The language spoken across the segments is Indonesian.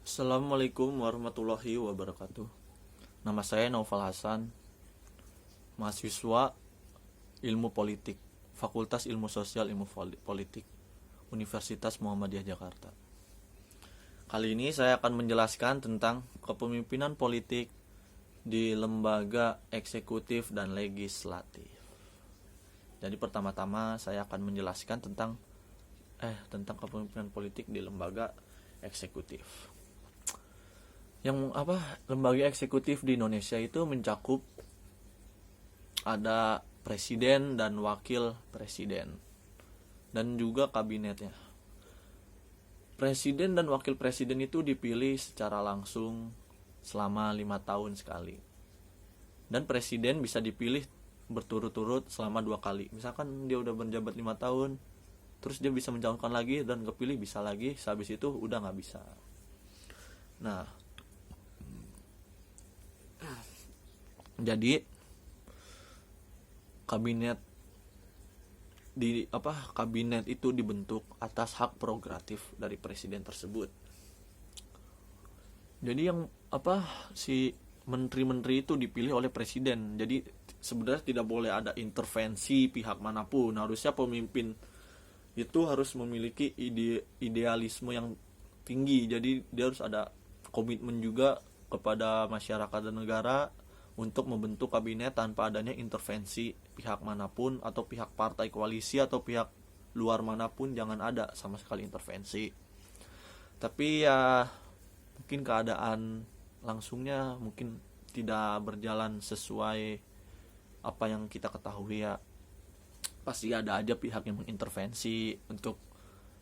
Assalamualaikum warahmatullahi wabarakatuh. Nama saya Naufal Hasan, mahasiswa Ilmu Politik, Fakultas Ilmu Sosial Ilmu Politik, Universitas Muhammadiyah Jakarta. Kali ini saya akan menjelaskan tentang kepemimpinan politik di lembaga eksekutif dan legislatif. Jadi pertama-tama saya akan menjelaskan tentang kepemimpinan politik di lembaga eksekutif. Lembaga eksekutif di Indonesia itu mencakup ada presiden dan wakil presiden dan juga kabinetnya. Presiden dan wakil presiden itu dipilih secara langsung selama 5 tahun sekali, dan presiden bisa dipilih berturut-turut selama 2 kali. Misalkan dia udah menjabat 5 tahun, terus dia bisa mencalonkan lagi dan kepilih bisa lagi, sehabis itu udah nggak bisa. Nah, jadi kabinet itu dibentuk atas hak prerogatif dari presiden tersebut. Jadi si menteri-menteri itu dipilih oleh presiden. Jadi sebenarnya tidak boleh ada intervensi pihak manapun. Harusnya pemimpin itu harus memiliki idealisme yang tinggi. Jadi dia harus ada komitmen juga kepada masyarakat dan negara untuk membentuk kabinet tanpa adanya intervensi pihak manapun atau pihak partai koalisi atau pihak luar manapun. Jangan ada sama sekali intervensi. Tapi ya mungkin keadaan langsungnya mungkin tidak berjalan sesuai apa yang kita ketahui ya. Pasti ada aja pihak yang mengintervensi untuk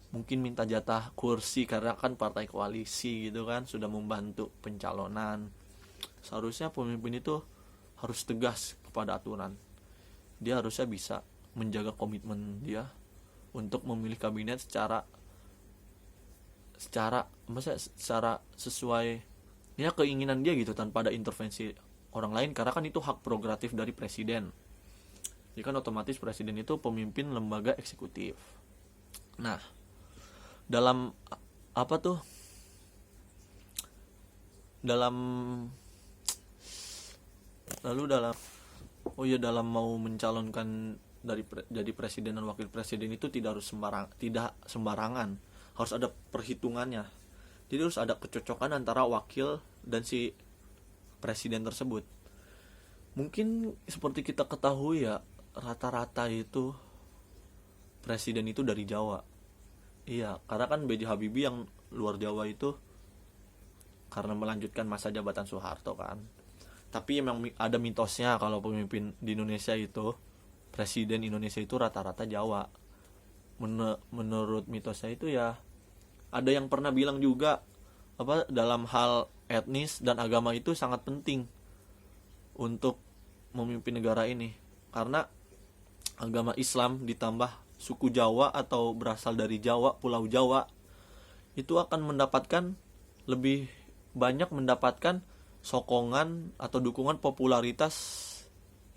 mungkin minta jatah kursi karena kan partai koalisi gitu kan sudah membantu pencalonan. Seharusnya pemimpin itu harus tegas kepada aturan. Dia harusnya bisa menjaga komitmen dia untuk memilih kabinet secara sesuai ya keinginan dia gitu, tanpa ada intervensi orang lain, karena kan itu hak prerogatif dari presiden. Jadi kan otomatis presiden itu pemimpin lembaga eksekutif. Nah, dalam dalam dalam mau mencalonkan jadi presiden dan wakil presiden itu tidak sembarangan. Harus ada perhitungannya. Jadi harus ada kecocokan antara wakil dan si presiden tersebut. Mungkin seperti kita ketahui ya, rata-rata itu presiden itu dari Jawa. Iya, karena kan B.J. Habibie yang luar Jawa itu karena melanjutkan masa jabatan Soeharto kan. Tapi memang ada mitosnya kalau pemimpin di Indonesia itu, presiden Indonesia itu rata-rata Jawa. Menurut mitosnya itu ya, ada yang pernah bilang juga dalam hal etnis dan agama itu sangat penting untuk memimpin negara ini, karena agama Islam ditambah suku Jawa atau berasal dari Jawa, Pulau Jawa, itu akan lebih banyak mendapatkan sokongan atau dukungan popularitas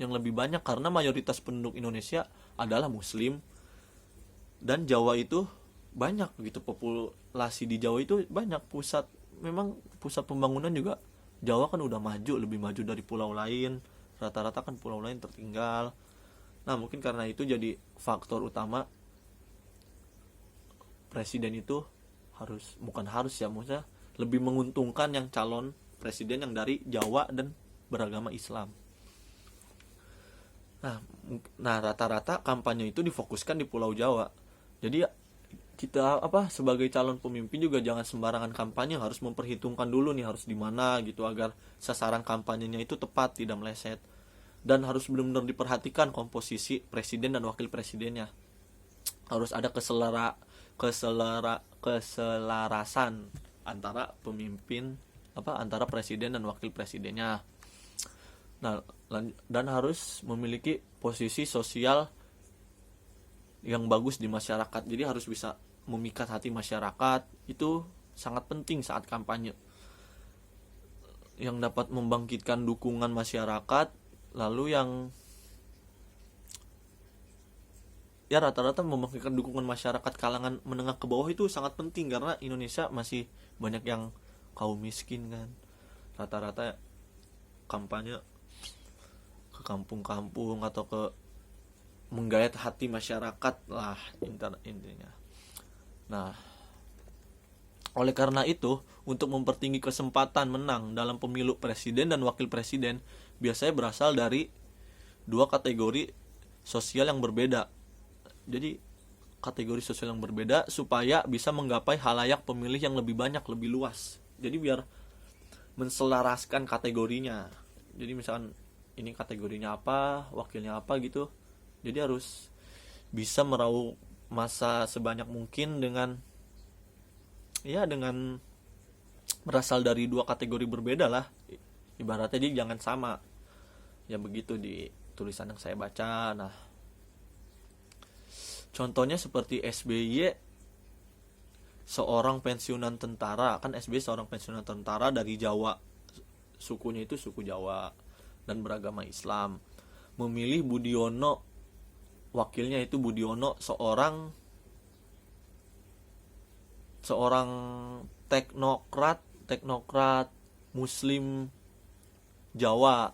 yang lebih banyak, karena mayoritas penduduk Indonesia adalah Muslim dan Jawa itu banyak gitu, populasi di Jawa itu banyak. Pusat pembangunan juga Jawa kan udah maju, lebih maju dari pulau lain. Rata-rata kan pulau lain tertinggal. Nah, mungkin karena itu jadi faktor utama presiden itu maksudnya lebih menguntungkan yang calon presiden yang dari Jawa dan beragama Islam. Nah, rata-rata kampanye itu difokuskan di Pulau Jawa. Jadi kita sebagai calon pemimpin juga jangan sembarangan kampanye, harus memperhitungkan dulu nih harus di mana gitu agar sasaran kampanyenya itu tepat, tidak meleset. Dan harus benar-benar diperhatikan komposisi presiden dan wakil presidennya. Harus ada keselarasan antara antara presiden dan wakil presidennya. Nah, dan harus memiliki posisi sosial yang bagus di masyarakat. Jadi harus bisa memikat hati masyarakat. Itu sangat penting saat kampanye. Yang dapat membangkitkan dukungan masyarakat. Lalu yang ya rata-rata membangkitkan dukungan masyarakat kalangan menengah ke bawah itu sangat penting, karena Indonesia masih banyak yang kaum miskin kan. Rata-rata kampanye ke kampung-kampung atau ke menggayat hati masyarakat lah intinya. Nah, oleh karena itu, untuk mempertinggi kesempatan menang dalam pemilu presiden dan wakil presiden biasanya berasal dari dua kategori sosial yang berbeda. Jadi kategori sosial yang berbeda supaya bisa menggapai halayak pemilih yang lebih banyak, lebih luas. Jadi biar menselaraskan kategorinya. Jadi misalkan ini kategorinya apa, wakilnya apa gitu. Jadi harus bisa meraup massa sebanyak mungkin dengan berasal dari dua kategori berbeda lah. Ibaratnya jadi jangan sama. Ya begitu di tulisan yang saya baca. Nah, contohnya seperti SBY, seorang pensiunan tentara. Kan SBY seorang pensiunan tentara dari Jawa. Sukunya itu suku Jawa dan beragama Islam. Memilih Budiono, wakilnya itu Budiono, seorang teknokrat Muslim Jawa,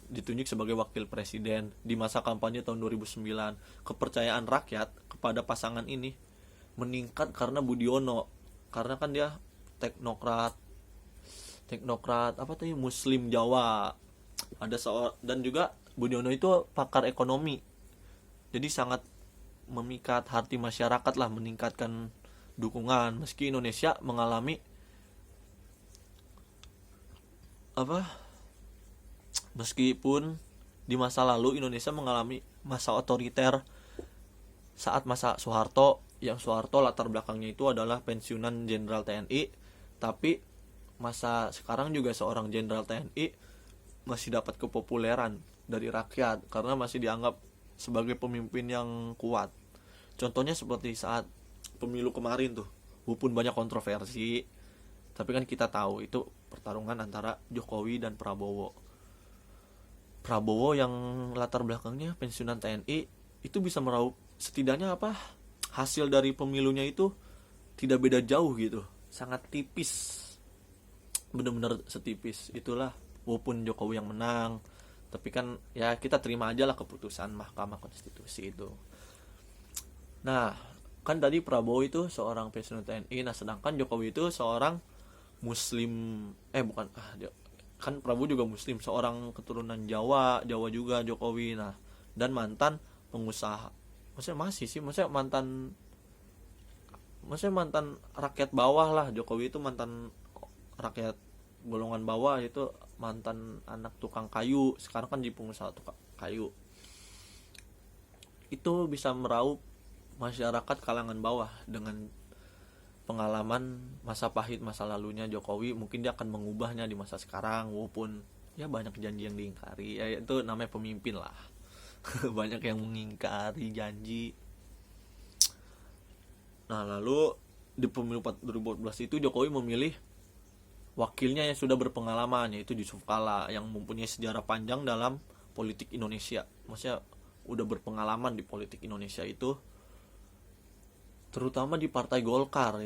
ditunjuk sebagai wakil presiden di masa kampanye tahun 2009. Kepercayaan rakyat kepada pasangan ini meningkat karena Budiono, karena kan dia teknokrat Muslim Jawa. Dan juga Budiono itu pakar ekonomi. Jadi sangat memikat hati masyarakat lah, meningkatkan dukungan meski Indonesia mengalami meskipun di masa lalu Indonesia mengalami masa otoriter saat masa Soeharto, yang Soeharto latar belakangnya itu adalah pensiunan jenderal TNI, tapi masa sekarang juga seorang jenderal TNI masih dapat kepopuleran dari rakyat karena masih dianggap sebagai pemimpin yang kuat. Contohnya seperti saat pemilu kemarin tuh, walaupun banyak kontroversi, tapi kan kita tahu itu pertarungan antara Jokowi dan Prabowo yang latar belakangnya pensiunan TNI itu bisa meraup setidaknya hasil dari pemilunya itu tidak beda jauh gitu, sangat tipis, benar-benar setipis itulah. Walaupun Jokowi yang menang, tapi kan ya kita terima aja lah keputusan Mahkamah Konstitusi itu. Nah, kan tadi Prabowo itu seorang pensiunan TNI, nah sedangkan Jokowi itu seorang Muslim, kan Prabowo juga Muslim, seorang keturunan Jawa juga Jokowi, nah, dan mantan pengusaha. Maksudnya mantan rakyat bawah lah. Jokowi itu mantan rakyat golongan bawah, itu mantan anak tukang kayu, sekarang kan di pengusaha tukang kayu. Itu bisa meraup masyarakat kalangan bawah dengan pengalaman masa pahit masa lalunya Jokowi. Mungkin dia akan mengubahnya di masa sekarang, walaupun ya banyak janji yang diingkari. Ya itu namanya pemimpin lah. Banyak yang mengingkari janji. Nah, lalu di pemilu 2014 itu Jokowi memilih wakilnya yang sudah berpengalaman, yaitu Yusuf Kala, yang mempunyai sejarah panjang dalam politik Indonesia. Maksudnya udah berpengalaman di politik Indonesia itu, terutama di Partai Golkar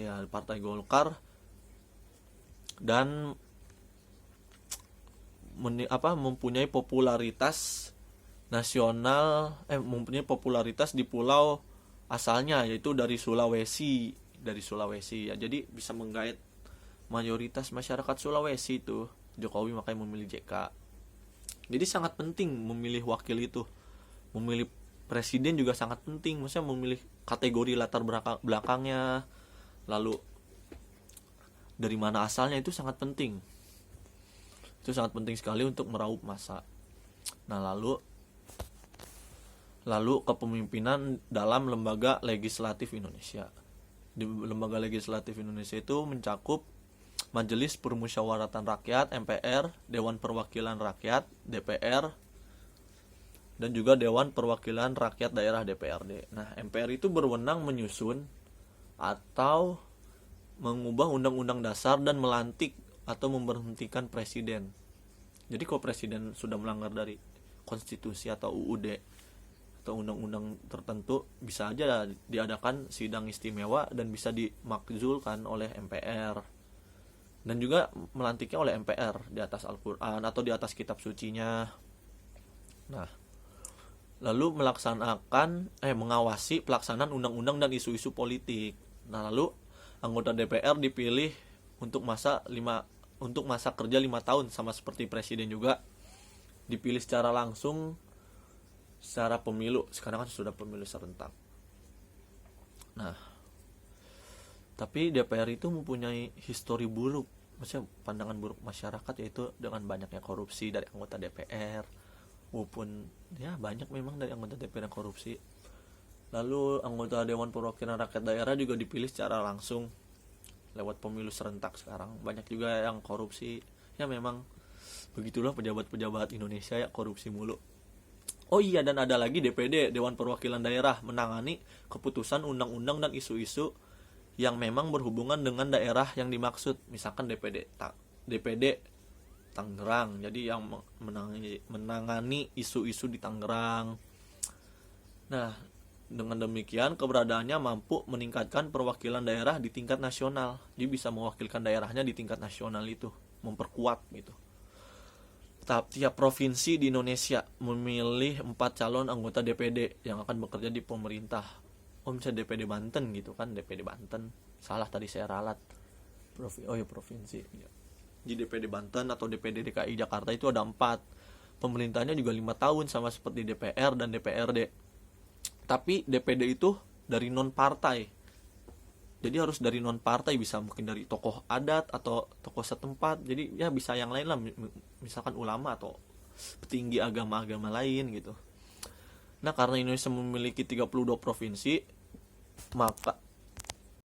dan mempunyai popularitas nasional, mempunyai popularitas di pulau asalnya, yaitu dari Sulawesi ya. Jadi bisa menggait mayoritas masyarakat Sulawesi itu. Jokowi makanya memilih JK. Jadi sangat penting memilih wakil itu. Memilih presiden juga sangat penting, maksudnya memilih kategori latar belakangnya, lalu dari mana asalnya, itu sangat penting. Itu sangat penting sekali untuk meraup massa. Nah, lalu kepemimpinan dalam lembaga legislatif Indonesia. Di lembaga legislatif Indonesia itu mencakup Majelis Permusyawaratan Rakyat MPR, Dewan Perwakilan Rakyat DPR, dan juga Dewan Perwakilan Rakyat Daerah DPRD. Nah, MPR itu berwenang menyusun atau mengubah undang-undang dasar dan melantik atau memberhentikan presiden. Jadi kalau presiden sudah melanggar dari konstitusi atau UUD atau undang-undang tertentu, bisa aja diadakan sidang istimewa dan bisa dimakzulkan oleh MPR. dan juga melantiknya oleh MPR di atas Al-Qur'an atau di atas kitab sucinya. Nah, lalu mengawasi pelaksanaan undang-undang dan isu-isu politik. Nah, lalu anggota DPR dipilih untuk masa kerja 5 tahun, sama seperti presiden juga dipilih secara langsung secara pemilu. Sekarang kan sudah pemilu serentak. Nah, tapi DPR itu mempunyai histori buruk, maksudnya pandangan buruk masyarakat, yaitu dengan banyaknya korupsi dari anggota DPR, maupun ya banyak memang dari anggota DPR yang korupsi. Lalu anggota Dewan Perwakilan Rakyat Daerah juga dipilih secara langsung lewat pemilu serentak. Sekarang banyak juga yang korupsi. Ya memang begitulah pejabat-pejabat Indonesia, ya korupsi mulu. Oh iya, dan ada lagi DPD, Dewan Perwakilan Daerah, menangani keputusan undang-undang dan isu-isu yang memang berhubungan dengan daerah yang dimaksud. Misalkan DPD Tangerang, jadi yang menangani isu-isu di Tangerang. Nah, dengan demikian keberadaannya mampu meningkatkan perwakilan daerah di tingkat nasional. Dia bisa mewakilkan daerahnya di tingkat nasional itu, memperkuat gitu. Tiap provinsi di Indonesia memilih 4 calon anggota DPD yang akan bekerja di pemerintah. Misalnya DPD Banten gitu kan, DPD Banten. Salah tadi saya ralat. Provinsi. Di DPD Banten atau DPD DKI Jakarta itu ada 4. Pemerintahnya juga 5 tahun, sama seperti DPR dan DPRD. Tapi DPD itu dari non partai. Jadi harus dari non partai, bisa mungkin dari tokoh adat atau tokoh setempat. Jadi ya bisa yang lain lah, misalkan ulama atau petinggi agama-agama lain gitu. Nah, karena Indonesia memiliki 32 provinsi, maka